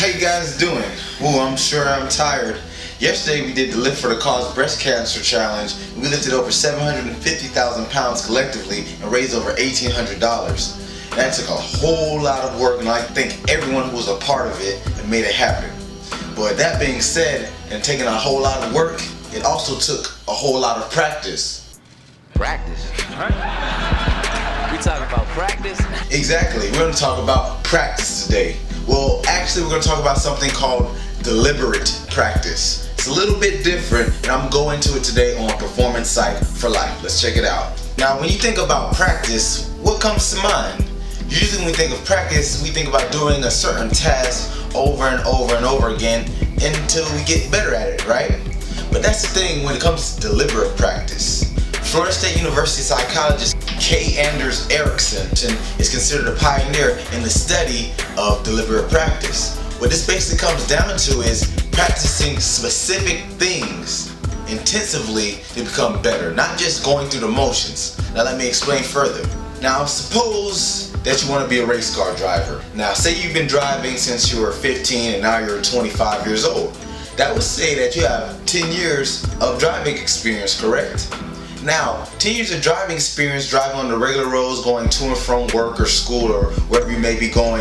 How you guys doing? Ooh, I'm sure I'm tired. Yesterday we did the Lift for the Cause Breast Cancer Challenge. We lifted over 750,000 pounds collectively and raised over $1,800. That took a whole lot of work, and I thank everyone who was a part of it and made it happen. But that being said, and taking a whole lot of work, it also took a whole lot of practice. Practice? We talking about practice? Exactly. We're going to talk about practice today. Well, actually, we're going to talk about something called deliberate practice. It's a little bit different, and I'm going into it today on Performance Psych for Life. Let's check it out. Now, when you think about practice, what comes to mind? Usually when we think of practice, we think about doing a certain task over and over and over again until we get better at it, right? But that's the thing when it comes to deliberate practice. Florida State University psychologist K. Anders Erickson is considered a pioneer in the study of deliberate practice. What this basically comes down to is practicing specific things intensively to become better, not just going through the motions. Now let me explain further. Now suppose that you want to be a race car driver. Now say you've been driving since you were 15 and now you're 25 years old. That would say that you have 10 years of driving experience, correct? Now, 10 years of driving experience driving on the regular roads, going to and from work or school or wherever you may be going,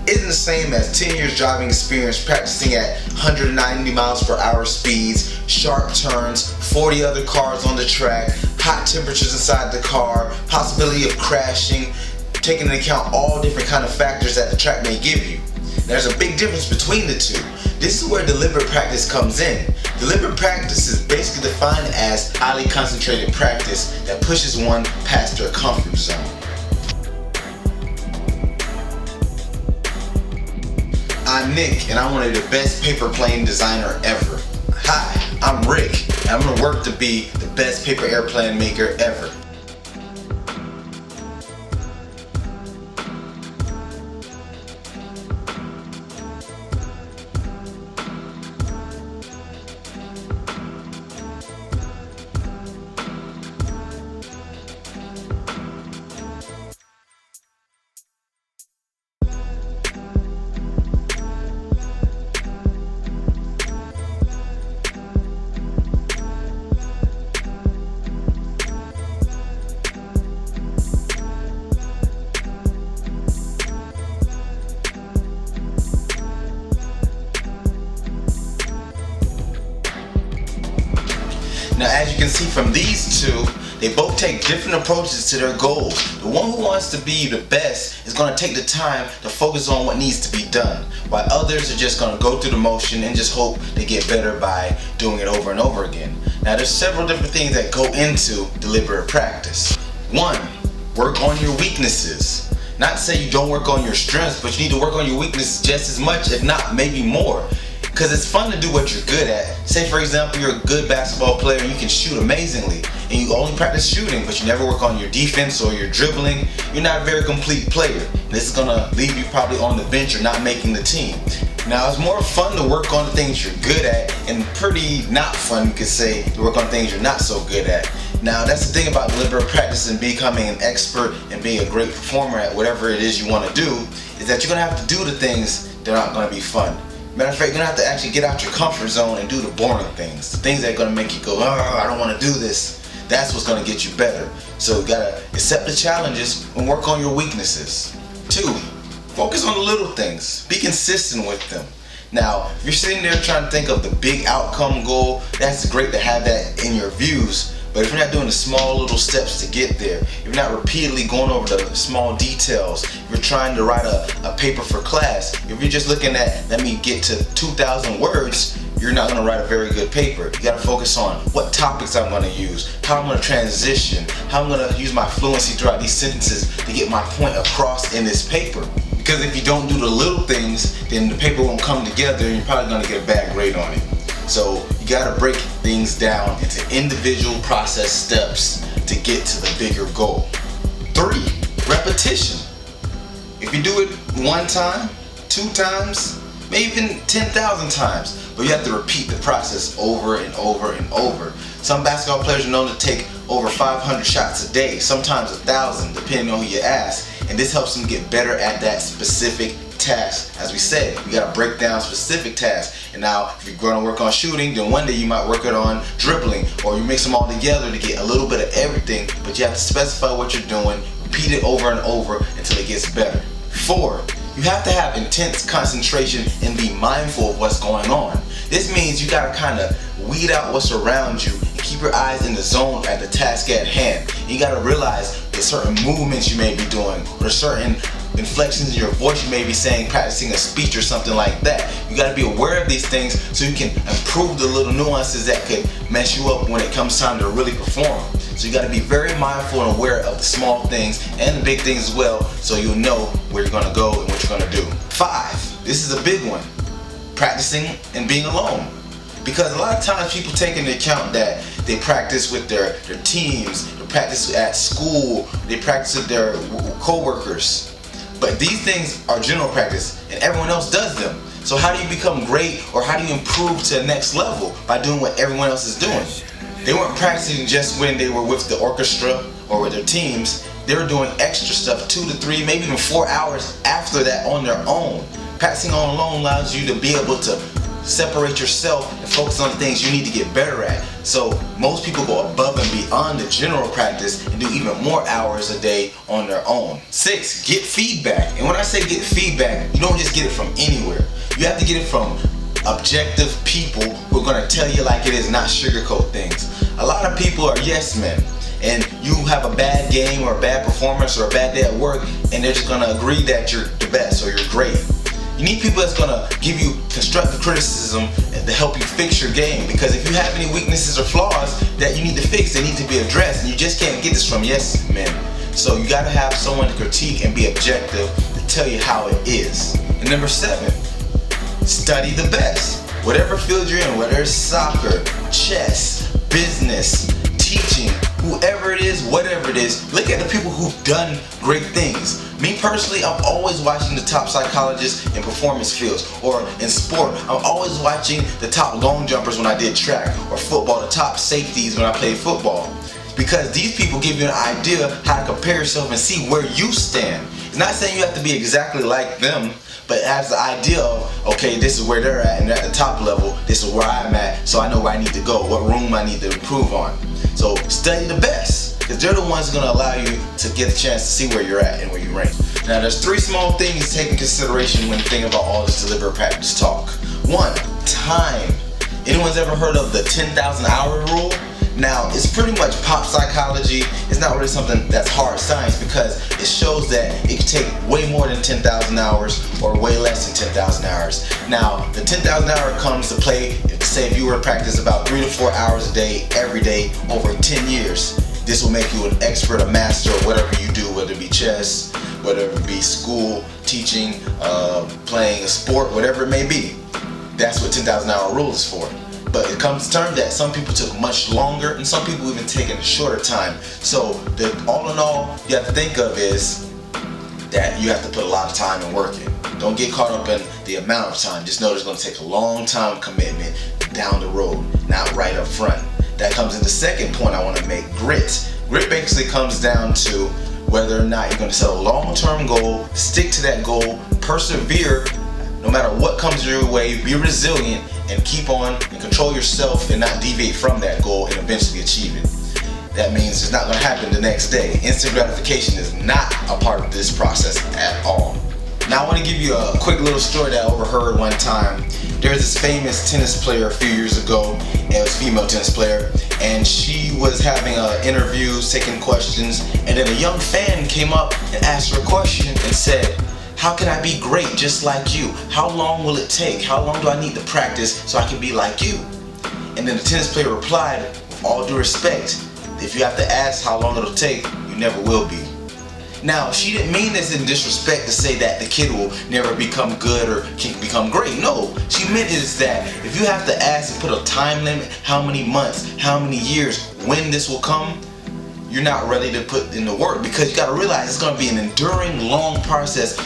isn't the same as 10 years driving experience practicing at 190 miles per hour speeds, sharp turns, 40 other cars on the track, hot temperatures inside the car, possibility of crashing, taking into account all different kind of factors that the track may give you. There's a big difference between the two. This is where deliberate practice comes in. Deliberate practice is basically defined as highly concentrated practice that pushes one past their comfort zone. I'm Nick, and I'm one of the best paper plane designer ever. Hi, I'm Rick, and I'm going to work to be the best paper airplane maker ever. Now, as you can see from these two, they both take different approaches to their goals. The one who wants to be the best is going to take the time to focus on what needs to be done, while others are just going to go through the motion and just hope they get better by doing it over and over again. Now, there's several different things that go into deliberate practice. One, work on your weaknesses. Not to say you don't work on your strengths, but you need to work on your weaknesses just as much, if not maybe more. Because it's fun to do what you're good at. Say for example you're a good basketball player and you can shoot amazingly and you only practice shooting but you never work on your defense or your dribbling, you're not a very complete player. This is going to leave you probably on the bench or not making the team. Now it's more fun to work on the things you're good at and pretty not fun, you could say, to work on things you're not so good at. Now that's the thing about deliberate practice and becoming an expert and being a great performer at whatever it is you want to do, is that you're going to have to do the things that aren't going to be fun. Matter of fact, you're going to have to actually get out your comfort zone and do the boring things. The things that are going to make you go, oh, I don't want to do this. That's what's going to get you better. So you got to accept the challenges and work on your weaknesses. 2, focus on the little things. Be consistent with them. Now, if you're sitting there trying to think of the big outcome goal, that's great to have that in your views. But if you're not doing the small little steps to get there, if you're not repeatedly going over the small details, if you're trying to write a paper for class, if you're just looking at, let me get to 2,000 words, you're not going to write a very good paper. You got to focus on what topics I'm going to use, how I'm going to transition, how I'm going to use my fluency throughout these sentences to get my point across in this paper. Because if you don't do the little things, then the paper won't come together and you're probably going to get a bad grade on it. So you gotta break things down into individual process steps to get to the bigger goal. 3, repetition. If you do it 1 time, 2 times, maybe even 10,000 times, but you have to repeat the process over and over and over. Some basketball players are known to take over 500 shots a day, sometimes 1,000, depending on who you ask, and this helps them get better at that specific tasks. As we said, you gotta break down specific tasks. And now, if you're gonna work on shooting, then one day you might work it on dribbling, or you mix them all together to get a little bit of everything, but you have to specify what you're doing, repeat it over and over until it gets better. 4, you have to have intense concentration and be mindful of what's going on. This means you gotta kind of weed out what's around you and keep your eyes in the zone at the task at hand. You gotta realize there's certain movements you may be doing, or certain inflections in your voice you may be saying, practicing a speech or something like that. You gotta be aware of these things so you can improve the little nuances that could mess you up when it comes time to really perform. So you gotta be very mindful and aware of the small things and the big things as well, so you'll know where you're gonna go and what you're gonna do. 5, this is a big one. Practicing and being alone. Because a lot of times people take into account that they practice with their teams, they practice at school, they practice with their co-workers. But these things are general practice and everyone else does them. So how do you become great, or how do you improve to the next level? By doing what everyone else is doing. They weren't practicing just when they were with the orchestra or with their teams. They were doing extra stuff 2 to 3, maybe even 4 hours after that on their own. Practicing on alone allows you to be able to separate yourself and focus on the things you need to get better at. So most people go above and beyond the general practice and do even more hours a day on their own. 6, get feedback. And when I say get feedback, you don't just get it from anywhere. You have to get it from objective people who are going to tell you like it is, not sugarcoat things. A lot of people are yes men, and you have a bad game or a bad performance or a bad day at work, and they're just going to agree that you're the best or you're great. You need people that's gonna give you constructive criticism to help you fix your game, because if you have any weaknesses or flaws that you need to fix, they need to be addressed, and you just can't get this from yes men. So you gotta have someone to critique and be objective to tell you how it is. And number 7, study the best. Whatever field you're in, whether it's soccer, chess, business, teaching, whoever it is, whatever it is, look at the people who've done great things. Me personally, I'm always watching the top psychologists in performance fields, or in sport. I'm always watching the top long jumpers when I did track, or football, the top safeties when I played football. Because these people give you an idea how to compare yourself and see where you stand. It's not saying you have to be exactly like them, but it has the idea of, okay, this is where they're at, and at the top level, this is where I'm at, so I know where I need to go, what room I need to improve on. So study the best, because they're the ones going to allow you to get a chance to see where you're at and where you rank. Now, there's 3 small things to take into consideration when thinking about all this deliberate practice talk. 1, time. Anyone's ever heard of the 10,000 hour rule? Now, it's pretty much pop psychology. It's not really something that's hard science, because it shows that it can take way more than 10,000 hours or way less than 10,000 hours. Now, the 10,000 hour comes to play, say if you were to practice about 3 to 4 hours a day, every day, over 10 years. This will make you an expert, a master, or whatever you do, whether it be chess, whether it be school, teaching, playing a sport, whatever it may be. That's what 10,000 hour rule is for. But it comes to term that some people took much longer, and some people even taken a shorter time. So all in all, you have to think of is that you have to put a lot of time and work in. Don't get caught up in the amount of time. Just know it's going to take a long time commitment down the road, not right up front. That comes in the second point I want to make, grit. Grit basically comes down to whether or not you're going to set a long-term goal, stick to that goal, persevere, no matter what comes your way, be resilient, and keep on and control yourself and not deviate from that goal and eventually achieve it. That means it's not going to happen the next day. Instant gratification is not a part of this process at all. Now I want to give you a quick little story that I overheard one time. There's this famous tennis player a few years ago, and it was a female tennis player, and she was having interviews, taking questions, and then a young fan came up and asked her a question and said, "How can I be great just like you? How long will it take? How long do I need to practice so I can be like you?" And then the tennis player replied, "With all due respect, if you have to ask how long it'll take, you never will be." Now, she didn't mean this in disrespect to say that the kid will never become good or can become great. No, she meant is that if you have to ask and put a time limit, how many months, how many years, when this will come, you're not ready to put in the work, because you got to realize it's going to be an enduring, long process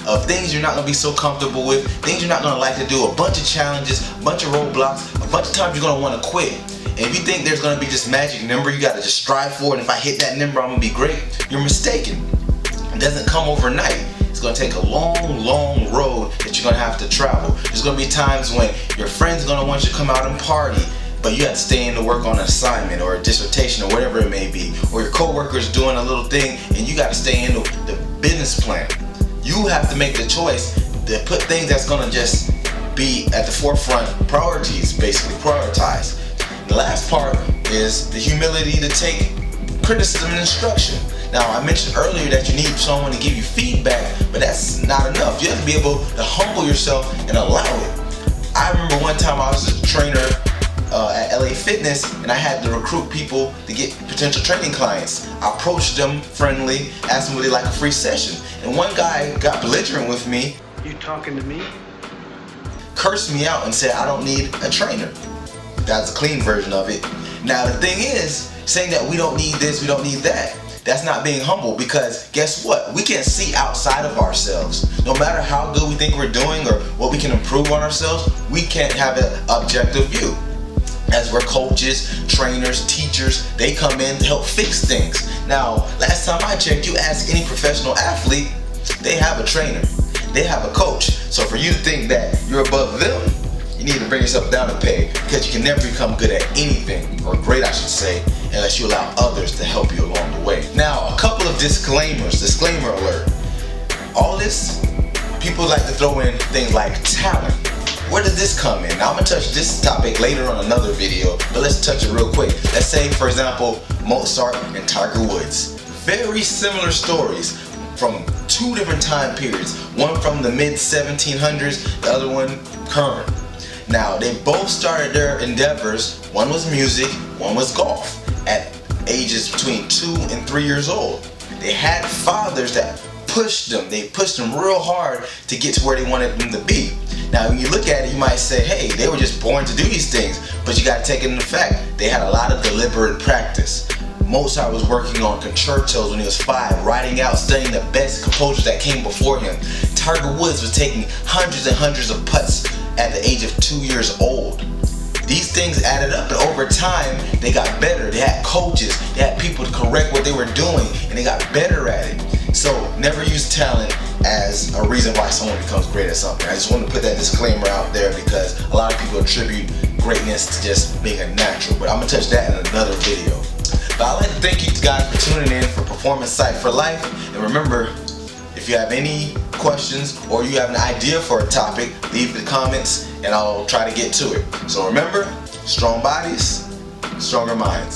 of things you're not going to be so comfortable with, things you're not going to like to do, a bunch of challenges, a bunch of roadblocks, a bunch of times you're going to want to quit. And if you think there's going to be this magic number you got to just strive for, and if I hit that number I'm going to be great, you're mistaken. It doesn't come overnight. It's It's going to take a long road that you're going to have to travel. There's going to be times when your friends are going to want you to come out and party, but you have to stay in to work on an assignment or a dissertation or whatever it may be. Or your coworker's doing a little thing and you got to stay in the business plan. You have to make the choice to put things that's going to just be at the forefront. Priorities, basically prioritize. The last part is the humility to take criticism and instruction. Now, I mentioned earlier that you need someone to give you feedback, but that's not enough. You have to be able to humble yourself and allow it. I remember one time I was a trainer at LA Fitness, and I had to recruit people to get potential training clients. I approached them friendly, asked them would they like a free session, and one guy got belligerent with me. You talking to me? Cursed me out and said I don't need a trainer. That's a clean version of it. Now the thing is, saying that we don't need this, we don't need that, that's not being humble, because guess what? We can't see outside of ourselves. No matter how good we think we're doing or what we can improve on ourselves, we can't have an objective view. As we're coaches, trainers, teachers, they come in to help fix things. Now, last time I checked, you ask any professional athlete, they have a trainer, they have a coach. So for you to think that you're above them, you need to bring yourself down a peg, because you can never become good at anything, or great I should say, unless you allow others to help you along the way. Now, a couple of disclaimers, disclaimer alert. All this, people like to throw in things like talent. Where does this come in? Now I'm gonna touch this topic later on another video, but let's touch it real quick. Let's say, for example, Mozart and Tiger Woods. Very similar stories from two different time periods. One from the mid 1700s, the other one current. Now, they both started their endeavors, one was music, one was golf, at ages between 2 and 3 years old. They had fathers that pushed them. They pushed them real hard to get to where they wanted them to be. Now, when you look at it, you might say, hey, they were just born to do these things, but you gotta take it into fact. They had a lot of deliberate practice. Mozart was working on concertos when he was 5, writing out, studying the best composers that came before him. Tiger Woods was taking hundreds and hundreds of putts at the age of 2 years old. These things added up, and over time, they got better. They had coaches, they had people to correct what they were doing, and they got better at it. So never use talent as a reason why someone becomes great at something. I just want to put that disclaimer out there, because a lot of people attribute greatness to just being a natural, but I'm going to touch that in another video. But I'd like to thank you guys for tuning in for Performance Sight for Life, and remember, if you have any questions or you have an idea for a topic, leave the comments and I'll try to get to it. So remember, strong bodies, stronger minds.